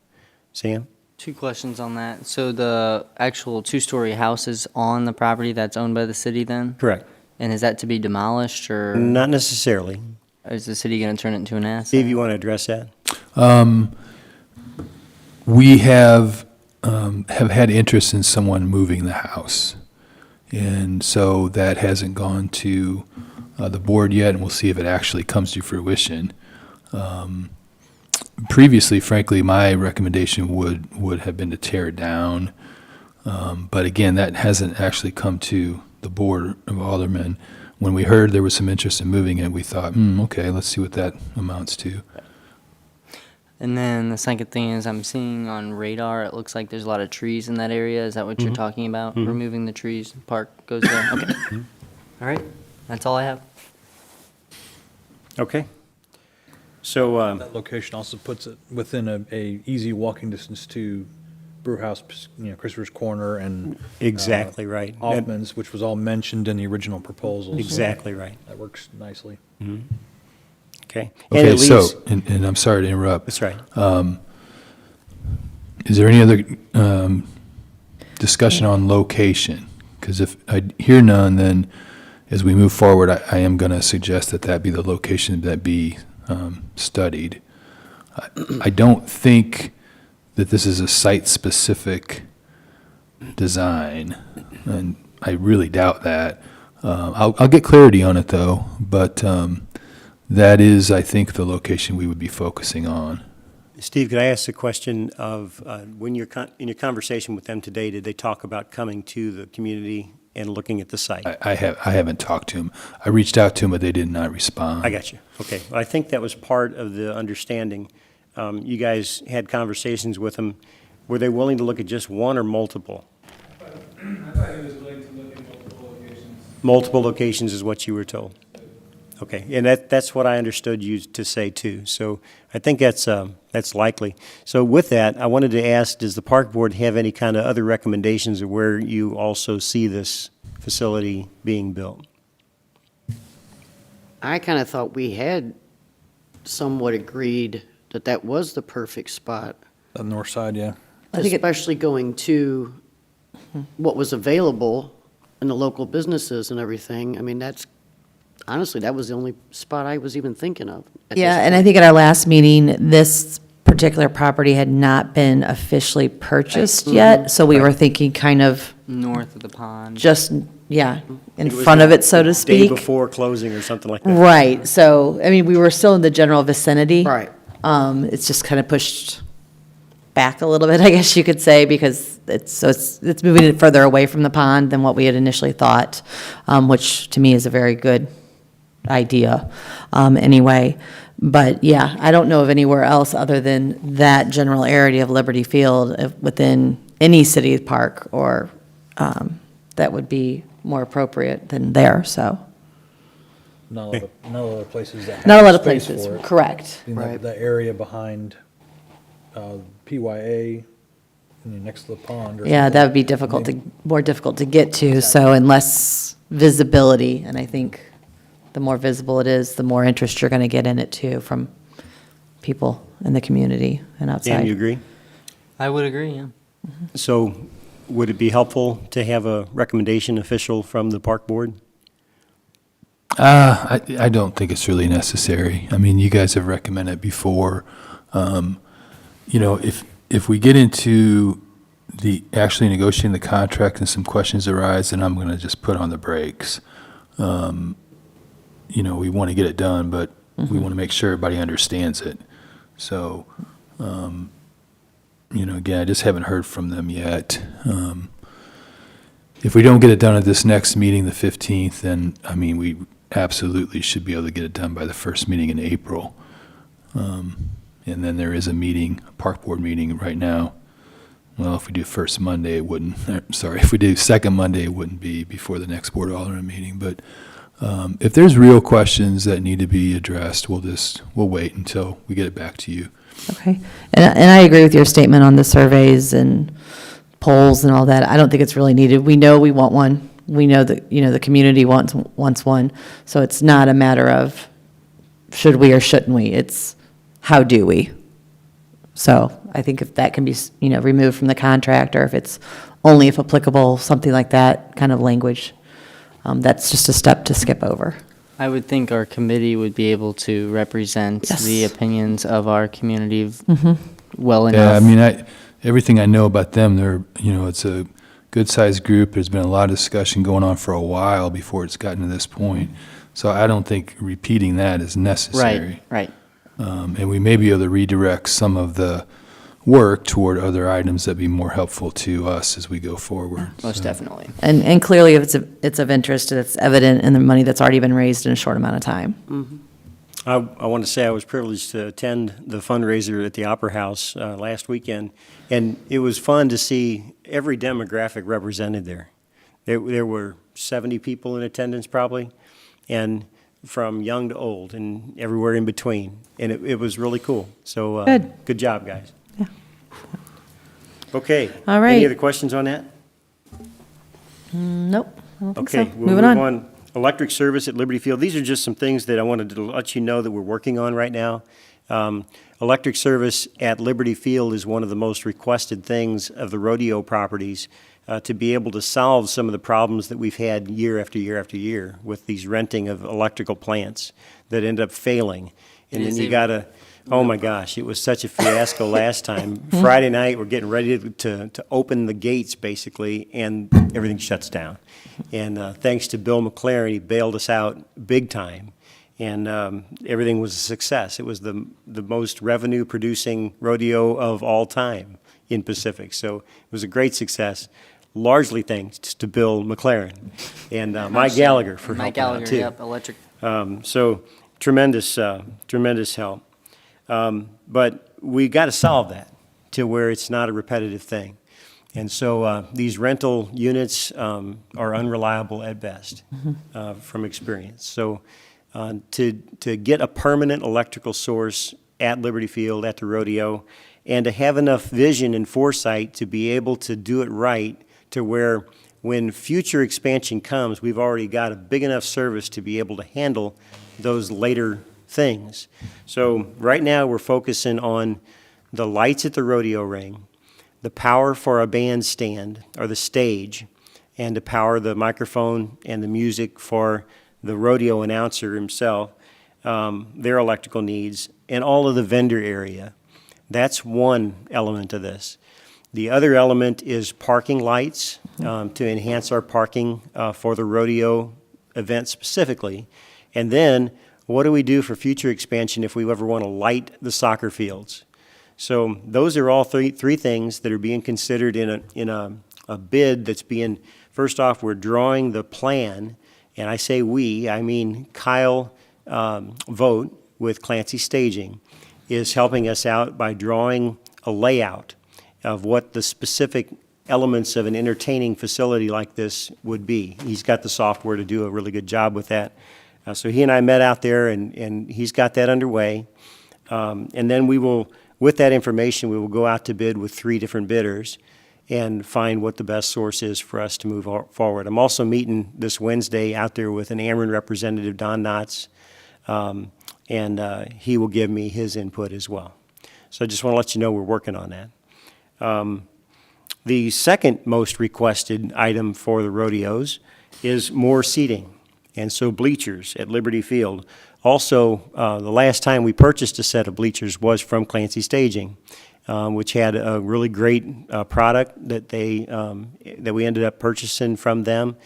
Sam? 2 questions on that. So the actual 2-story house is on the property that's owned by the city then? Correct. And is that to be demolished, or Not necessarily. is the city going to turn it into an asset? Steve, you want to address that? We have had interest in someone moving the house. And so that hasn't gone to the board yet, and we'll see if it actually comes to fruition. Previously, frankly, my recommendation would have been to tear it down. But again, that hasn't actually come to the Board of Aldermen. When we heard there was some interest in moving it, we thought, okay, let's see what that amounts to. And then the second thing is I'm seeing on radar, it looks like there's a lot of trees in that area. Is that what you're talking about? Removing the trees, park goes there? Okay. All right. That's all I have. Okay. So, That location also puts it within a easy walking distance to Brewhouse, Christopher's Corner and. exactly right. Hoffman's, which was all mentioned in the original proposal. so Exactly right. That works nicely. Okay. And Okay, it so, leaves- and I'm sorry to interrupt. That's right. Is there any other discussion on location? Because if I hear none, then as we move forward, I am going to suggest that that be the location that be studied. I don't think that this is a site-specific design, and I really doubt that. I'll get clarity on it, though, but that is, I think, the location we would be focusing on. Steve, could I ask the question of, when you're in your conversation with them today, did they talk about coming to the community and looking at the site? I haven't talked to him. I reached out to him, but they did not respond. I got you. Okay. Well, I think that was part of the understanding. You guys had conversations with them. Were they willing to look at just one or multiple? I thought he was willing to look at multiple locations. Multiple locations is what you were told. Okay, and that's what I understood you to say too. So I think that's likely. So with that, I wanted to ask, does the park board have any kind of other recommendations of where you also see this facility being built? I kind of thought we had somewhat agreed that that was the perfect spot, The north side, yeah. I think it- especially going to what was available in the local businesses and everything. I mean, honestly, that was the only spot I was even thinking of. at Yeah, this and I point. think at our last meeting, this particular property had not been officially purchased yet, so we were thinking kind of North of the pond. just, yeah, in It was front of the it, so to Day speak. before closing or something like that? Right, so, I mean, we were still in the general vicinity. Right. It's just kind of pushed back a little bit, I guess you could say, because it's moving it further away from the pond than what we had initially thought, which to me is a very good idea, anyway. But yeah, I don't know of anywhere else other than that general area of Liberty Field within any city park or, that would be more appropriate than there, so. Not a lot of places that have Not a lot of space places, for it. correct. In Right. that area behind PYA, next to the pond. or Yeah, something. that would be more difficult to get to, so unless visibility, and I think the more visible it is, the more interest you're going to get in it too from people in the community and outside. Dan, you agree? I would agree, yeah. So would it be helpful to have a recommendation official from the park board? I don't think it's really necessary. I mean, you guys have recommended before. If we get into the actually negotiating the contract and some questions arise, then I'm going to just put on the brakes. We want to get it done, but we want to make sure everybody understands it. So, again, I just haven't heard from them yet. If we don't get it done at this next meeting, the 15th, then, I mean, we absolutely should be able to get it done by the first meeting in April. And then there is a park board meeting right now. Well, if we do first Monday, it wouldn't, if we do second Monday, it wouldn't be before the next Board of Alderman meeting. But if there's real questions that need to be addressed, we'll wait until we get it back to you. Okay, and I agree with your statement on the surveys and polls and all that. I don't think it's really needed. We know we want one. We know that, the community wants one. So it's not a matter of should we or shouldn't we. It's how do we? So I think if that can be, removed from the contract, or if it's only if applicable, something like that kind of language, that's just a step to skip over. I would think our committee would be able to represent Yes. the opinions of our community well Yeah, enough. everything I know about them, it's a good-sized group. There's been a lot of discussion going on for a while before it's gotten to this point. So I don't think repeating that is necessary. Right. And we may be able to redirect some of the work toward other items that'd be more helpful to us as we go forward. Most So- definitely. And clearly, if it's of interest, it's evident in the money that's already been raised in a short amount of time. I want to say I was privileged to attend the fundraiser at the Opera House last weekend, and it was fun to see every demographic represented there. There were 70 people in attendance probably, and from young to old and everywhere in between. And it was really cool. So Good. job, guys. Yeah. Okay. All right. Any other questions on that? Nope, I don't think so. Okay, we'll Moving move on. on. Electric service at Liberty Field. These are just some things that I wanted to let you know that we're working on right now. Electric service at Liberty Field is one of the most requested things of the rodeo properties, to be able to solve some of the problems that we've had year after year after year with these renting of electrical plants that end up failing. And It then is you a gotta, oh my gosh, it was such a fiasco last time. Friday night, we're getting ready to open the gates, basically, and everything shuts down. And thanks to Bill McLaren, he bailed us out big time. And everything was a success. It was the most revenue-producing rodeo of all time in Pacific. So it was a great success, largely thanks to Bill McLaren and Mike Gallagher for Mike helping out, Gallagher, too. yep, electric. So tremendous help. But we got to solve that to where it's not a repetitive thing. And so these rental units are unreliable at best from experience. So to get a permanent electrical source at Liberty Field, at the rodeo, and to have enough vision and foresight to be able to do it right to where when future expansion comes, we've already got a big enough service to be able to handle those later things. So right now, we're focusing on the lights at the rodeo ring, the power for a bandstand or the stage, and to power the microphone and the music for the rodeo announcer himself, their electrical needs, and all of the vendor area. That's one element of this. The other element is parking lights to enhance our parking for the rodeo event specifically. And then, what do we do for future expansion if we ever want to light the soccer fields? So those are all three things that are being considered in a bid that's being, first off, we're drawing the plan, and I say we, I mean Kyle Vogt with Clancy Staging is helping us out by drawing a layout of what the specific elements of an entertaining facility like this would be. He's got the software to do a really good job with that. So he and I met out there, and he's got that underway. And then we will, with that information, we will go out to bid with 3 different bidders and find what the best source is for us to move forward. I'm also meeting this Wednesday out there with an Ameren representative, Don Knotts, and he will give me his input as well. So I just want to let you know we're working on that. The second most requested item for the rodeos is more seating. And so bleachers at Liberty Field. Also, the last time we purchased a set of bleachers was from Clancy Staging, which had a really great product that that we ended up purchasing from them.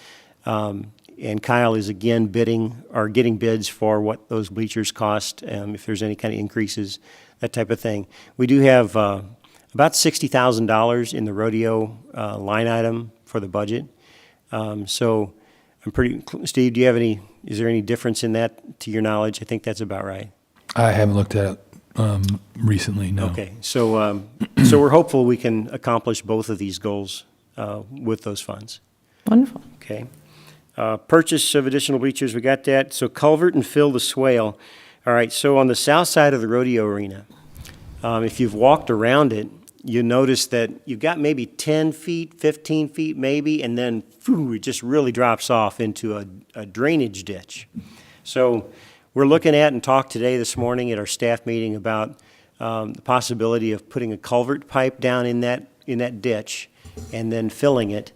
And Kyle is again getting bids for what those bleachers cost, if there's any kind of increases, that type of thing. We do have about $60,000 in the rodeo line item for the budget. So Steve, do you have is there any difference in that to your knowledge? I think that's about right. I haven't looked at it recently, no. Okay, so so we're hopeful we can accomplish both of these goals with those funds. Wonderful. Okay. Purchase of additional bleachers, we got that. So culvert and fill the swale. All right, so on the south side of the rodeo arena, if you've walked around it, you notice that you've got maybe 10 feet, 15 feet maybe, and then it just really drops off into a drainage ditch. So we're looking at and talked today this morning at our staff meeting about the possibility of putting a culvert pipe down in that ditch and then filling it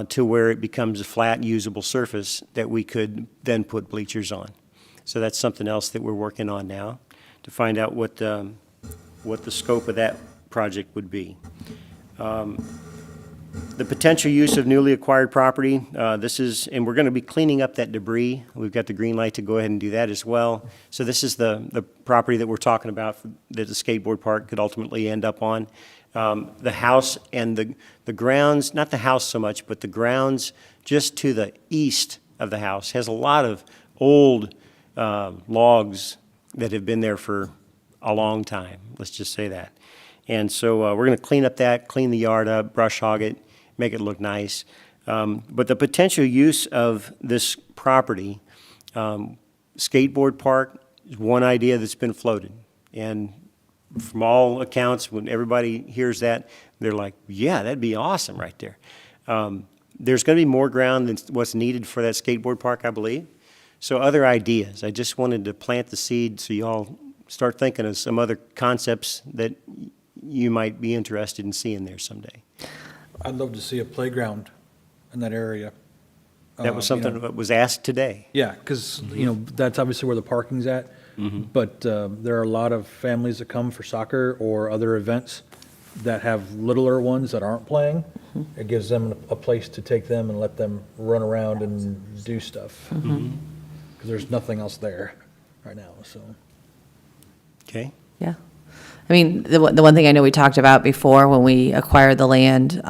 to where it becomes a flat, usable surface that we could then put bleachers on. So that's something else that we're working on now to find out what the scope of that project would be. The potential use of newly acquired property, and we're going to be cleaning up that debris. We've got the green light to go ahead and do that as well. So this is the property that we're talking about that the skateboard park could ultimately end up on. The house and the grounds, not the house so much, but the grounds just to the east of the house has a lot of old logs that have been there for a long time. Let's just say that. And so we're going to clean up clean the yard up, brush hog it, make it look nice. But the potential use of this property, skateboard park is one idea that's been floated. And from all accounts, when everybody hears that, they're like, yeah, that'd be awesome right there. There's going to be more ground than what's needed for that skateboard park, I believe. So other ideas. I just wanted to plant the seed so you all start thinking of some other concepts that you might be interested in seeing there someday. I'd love to see a playground in that area. That was You know, something that was asked today. Yeah, because, you know, that's obviously where the parking's at. But there are a lot of families that come for soccer or other events that have littler ones that aren't playing. It gives them a place to take them and let them run around and do stuff. Because there's nothing else there right now, so. Okay? Yeah. I mean, the one thing I know we talked about before when we acquired the land,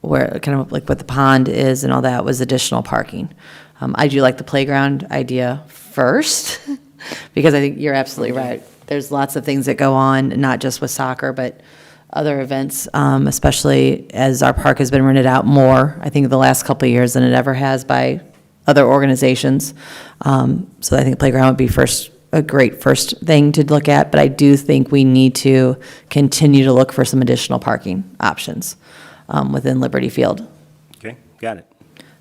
where kind of like what the pond is and all that, was additional parking. I do like the playground idea first, because I think you're absolutely right. There's lots of things that go on, not just with soccer, but other events, especially as our park has been rented out more, I think, the last couple of years than it ever has by other organizations. So I think playground would be a great first thing to look at, but I do think we need to continue to look for some additional parking options within Liberty Field, Okay, got it.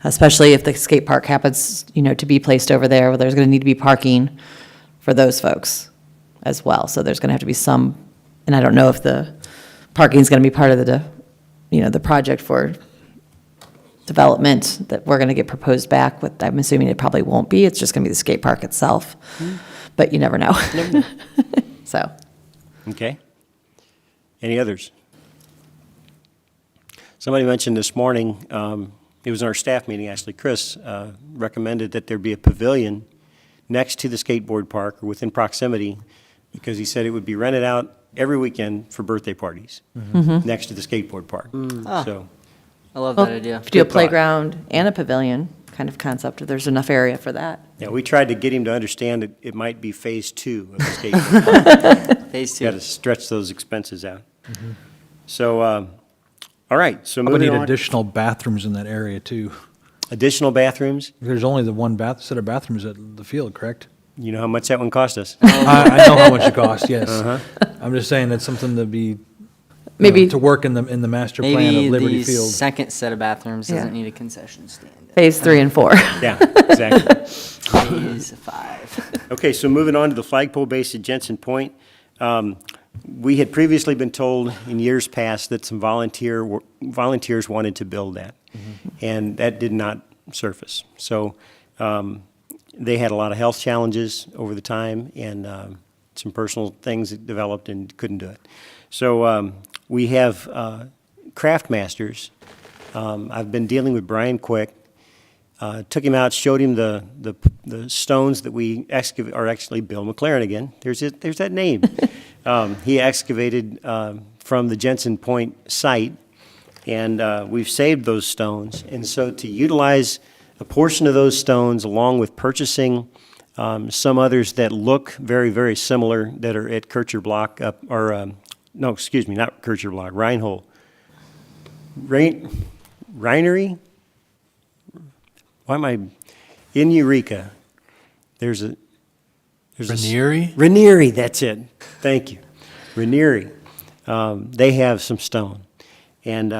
especially if the skate park happens, to be placed over there, where there's going to need to be parking for those folks as well. So there's going to have to be some, and I don't know if the parking is going to be part of the project for development that we're going to get proposed back with. I'm assuming it probably won't be. It's just going to be the skate park itself. But you never know. So. Okay. Any others? Somebody mentioned this morning, it was in our staff meeting, actually, Chris recommended that there be a pavilion next to the skateboard park or within proximity, because he said it would be rented out every weekend for birthday parties next to the skateboard park. So, I love Well, that idea. if you do a Good thought. playground and a pavilion kind of concept, if there's enough area for that. yeah, we tried to get him to understand that it might be phase 2 of the skateboard park. Phase Got 2. to stretch those expenses out. So, all right, so I would moving need on. additional bathrooms in that area too. Additional bathrooms. There's only the one set of bathrooms at the field, correct? You know how much that one cost us? I know how much it costs, yes. I'm just saying that's something to be, Maybe to work in the master plan Maybe of Liberty the Field. second set of bathrooms Yeah. doesn't need a concession stand. phase 3 and 4. Yeah, exactly. Phase 5. Okay, so moving on to the flagpole base at Jensen Point. We had previously been told in years past that some volunteers wanted to build that, and that did not surface. So they had a lot of health challenges over the time, and some personal things that developed and couldn't do it. So we have craft masters. I've been dealing with Brian Quick. Took him out, showed him the stones that we excavate, or actually Bill McLaren again. There's that name. He excavated from the Jensen Point site, and we've saved those stones. And so to utilize a portion of those stones, along with purchasing some others that look very, very similar that are at Kircher Block, no, excuse me, not Kircher Block, Reinhold. Reinery? Why am I in Eureka? There's a Ranieri? Ranieri, that's it. Thank you. Ranieri. They have some stone, and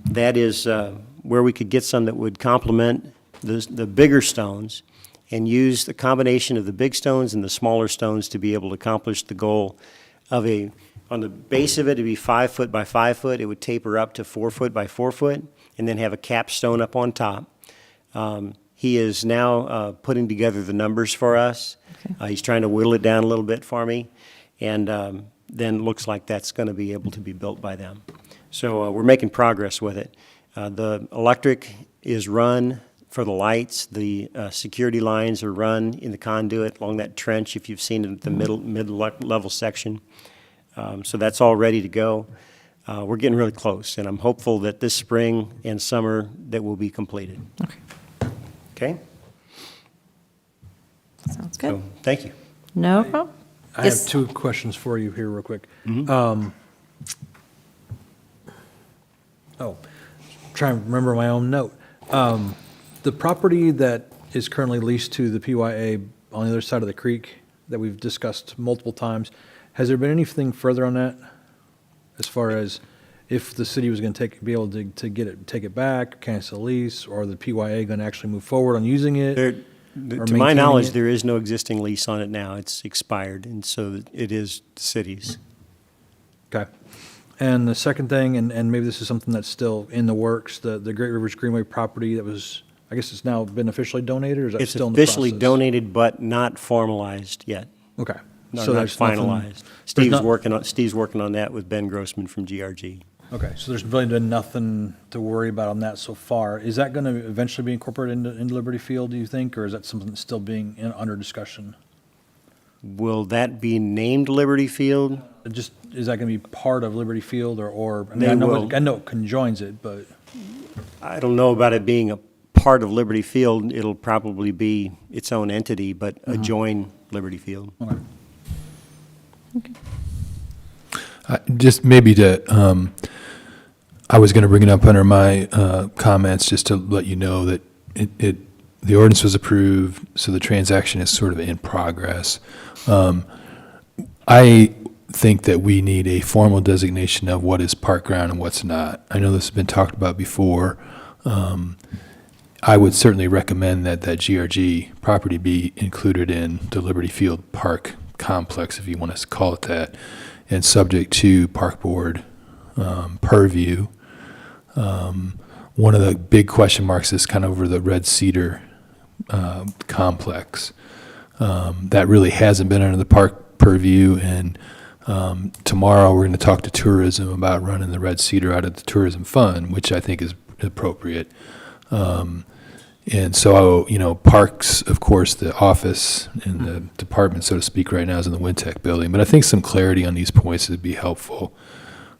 that is where we could get some that would complement the bigger stones, and use the combination of the big stones and the smaller stones to be able to accomplish the goal of on the base of it, it'd be 5 foot by 5 foot. It would taper up to 4 foot by 4 foot, and then have a capstone up on top. He is now putting together the numbers for us. Okay. He's trying to whittle it down a little bit for me, and then looks like that's going to be able to be built by them. So we're making progress with it. The electric is run for the lights. The security lines are run in the conduit along that trench, if you've seen it at the mid-level section. So that's all ready to go. We're getting really close, and I'm hopeful that this spring and summer that will be completed. Okay. Okay? Sounds good. So, thank you. No problem. I Yes. have 2 questions for you here real quick. Trying to remember my own note. The property that is currently leased to the PYA on the other side of the creek that we've discussed multiple times. Has there been anything further on that? As far as if the city was going to be able to take it back, cancel the lease, or the PYA going to actually move forward on using it? There, or to my maintaining knowledge, it? there is no existing lease on it now. It's expired, and so it is the city's. Okay. And the second thing, and maybe this is something that's still in the works, the Great Rivers Greenway property that was, I guess it's now been officially donated, or is that It's still in the process? officially donated, but not formalized yet. Okay. No, So not there's nothing- finalized. there's Steve's working on that with Ben Grossman from GRG. Okay, so there's really been nothing to worry about on that so far. Is that going to eventually be incorporated into Liberty Field, do you think, or is that something that's still being under discussion? Will that be named Liberty Field? Just, is that going to be part of Liberty Field, or, I mean, They I know, will. I know it conjoins it, but, I don't know about it being a part of Liberty Field. It'll probably be its own entity, but adjoin Liberty Field. okay. Just maybe to, I was going to bring it up under my comments, just to let you know that the ordinance was approved, so the transaction is sort of in progress. I think that we need a formal designation of what is park ground and what's not. I know this has been talked about before. I would certainly recommend that GRG property be included in the Liberty Field Park complex, if you want to call it that, and subject to park board purview. One of the big question marks is kind of over the Red Cedar complex. That really hasn't been under the park purview, and tomorrow we're going to talk to tourism about running the Red Cedar out of the tourism fund, which I think is appropriate. And so, parks, of course, the office and the department, so to speak, right now is in the Wintech building. But I think some clarity on these points would be helpful.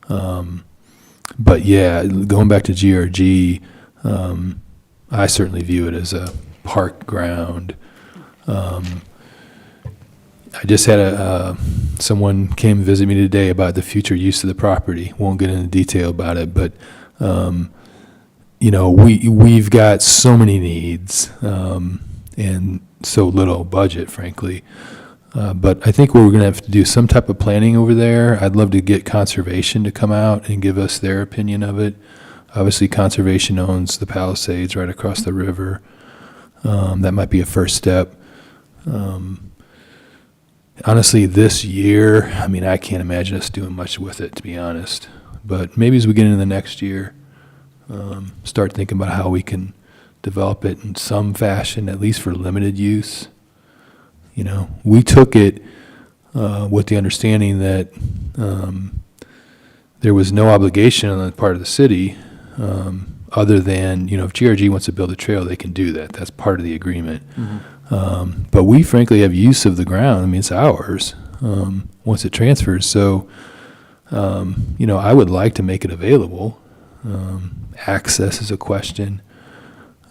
But yeah, going back to GRG, I certainly view it as a park ground. I just had someone came visit me today about the future use of the property. Won't get into detail about it, but we've got so many needs and so little budget, frankly. But I think we're going to have to do some type of planning over there. I'd love to get conservation to come out and give us their opinion of it. Obviously, conservation owns the Palisades right across the river. That might be a first step. Honestly, this year, I can't imagine us doing much with it, to be honest. But maybe as we get into the next year, start thinking about how we can develop it in some fashion, at least for limited use. We took it with the understanding that there was no obligation on the part of the city other than, if GRG wants to build a trail, they can do that. That's part of the agreement. But we frankly have use of the ground. It's ours once it transfers. So, I would like to make it available. Access is a question.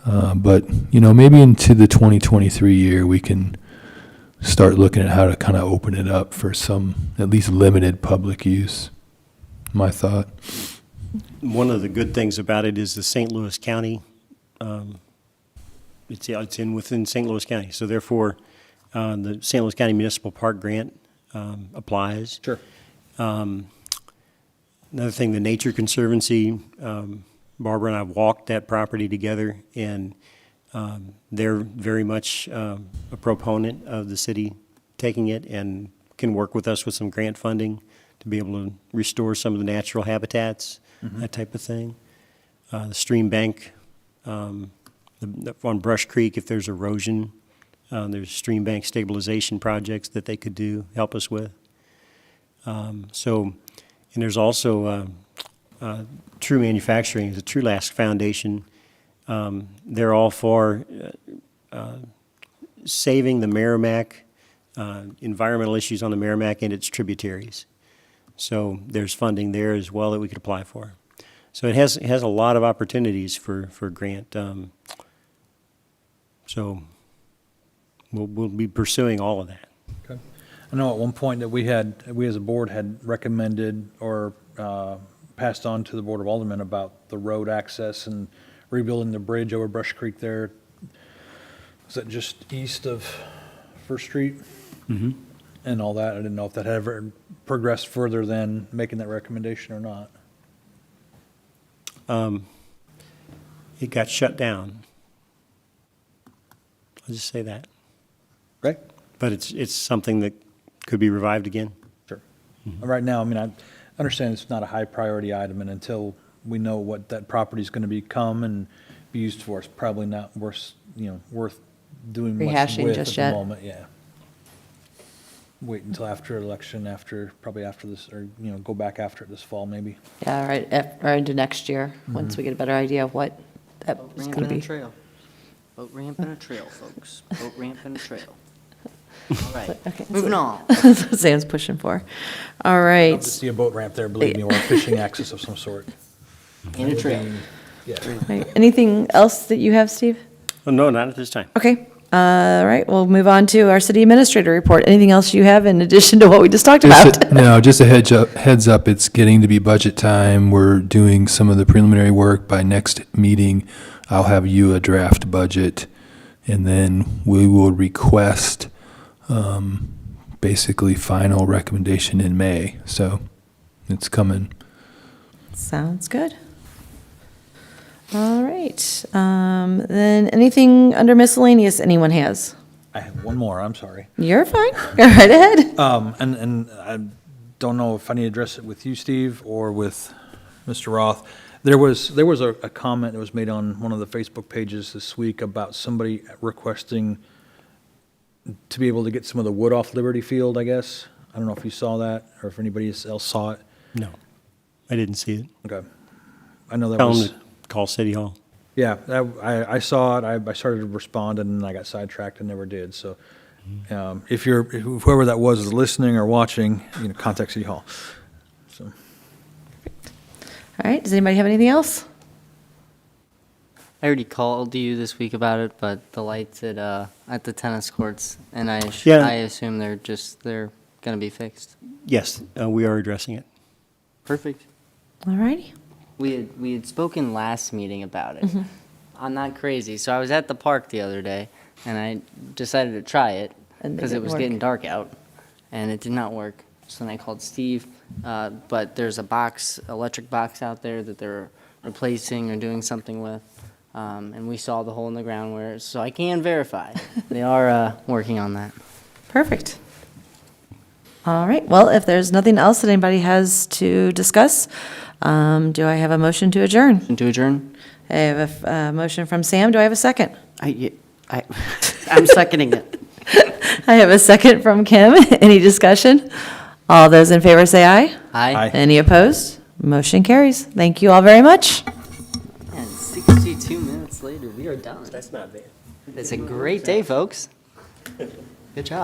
But, maybe into the 2023 year, we can start looking at how to kind of open it up for some at least limited public use. My thought. One of the good things about it is the St. Louis County, it's within St. Louis County. So therefore, the St. Louis County Municipal Park Grant applies. Sure. Another thing, the Nature Conservancy, Barbara and I walked that property together, and they're very much a proponent of the city taking it and can work with us with some grant funding to be able to restore some of the natural habitats, that type of thing. The stream bank, on Brush Creek, if there's erosion, there's stream bank stabilization projects that they could help us with. And there's also True Manufacturing, the True Lask Foundation. They're all for saving the Merrimack, environmental issues on the Merrimack and its tributaries. So there's funding there as well that we could apply for. So it has a lot of opportunities for grant. So we'll be pursuing all of that. Okay. I know at one point that we as a board had recommended or passed on to the Board of Aldermen about the road access and rebuilding the bridge over Brush Creek there. Is that just east of First Street and all that. I didn't know if that had ever progressed further than making that recommendation or not. It got shut down. I'll just say that. Right? But it's something that could be revived again. Sure. Right now, I mean, I understand it's not a high priority item, and until we know what that property is going to become and be used for, it's probably not worth doing much Rehashing with just at yet. the moment, yeah. Wait until after election, probably after this, or, go back after it this fall, maybe. Yeah, right, or into next year, once we get a better idea of what that Boat is ramp going to and a be. trail. Boat ramp and a trail, folks. Boat ramp and a trail. All right, Okay, moving so- on. That's what Sam's pushing for. All Love right. to see a boat ramp there, believe me, or a fishing access of some sort. And a trail. Yeah. Right. Anything else that you have, Steve? Oh, no, not at this time. Okay. All right, we'll move on to our city administrator report. Anything else you have in addition to what we just talked about? No, just a heads up, it's getting to be budget time. We're doing some of the preliminary work. By next meeting, I'll have you a draft budget, and then we will request basically final recommendation in May. So it's coming. Sounds good. All right. Then anything under miscellaneous anyone has? I have one more, I'm sorry. You're fine. Go right ahead. And I don't know if I need to address it with you, Steve, or with Mr. Roth. There was a comment that was made on one of the Facebook pages this week about somebody requesting to be able to get some of the wood off Liberty Field, I guess. I don't know if you saw that, or if anybody else saw it. No, I didn't see it. Okay. I know that Tell was, them to call City Hall. yeah, I saw it, I started to respond, and then I got sidetracked and never did, so if whoever that was is listening or watching, contact City Hall. So. All right, does anybody have anything else? I already called you this week about it, but the lights at the tennis courts, and I Yeah. assume they're gonna be fixed. Yes, we are addressing it. Perfect. All righty. We had spoken last meeting about it. I'm not crazy, so I was at the park the other day, and I decided to try it And it because it didn't was work. getting dark out, and it did not work. So then I called Steve, but there's a electric box out there that they're replacing or doing something with, and we saw the hole in the ground so I can verify. They are working on that. Perfect. All right, well, if there's nothing else that anybody has to discuss, do I have a motion to adjourn? And to adjourn? I have a motion from Sam. Do I have a second? I'm seconding it. I have a second from Kim. Any discussion? All those in favor say aye. Aye. Any opposed? Motion carries. Thank you all very much. And 62 minutes later, we are done. That's not bad. It's a great day, folks. Good job.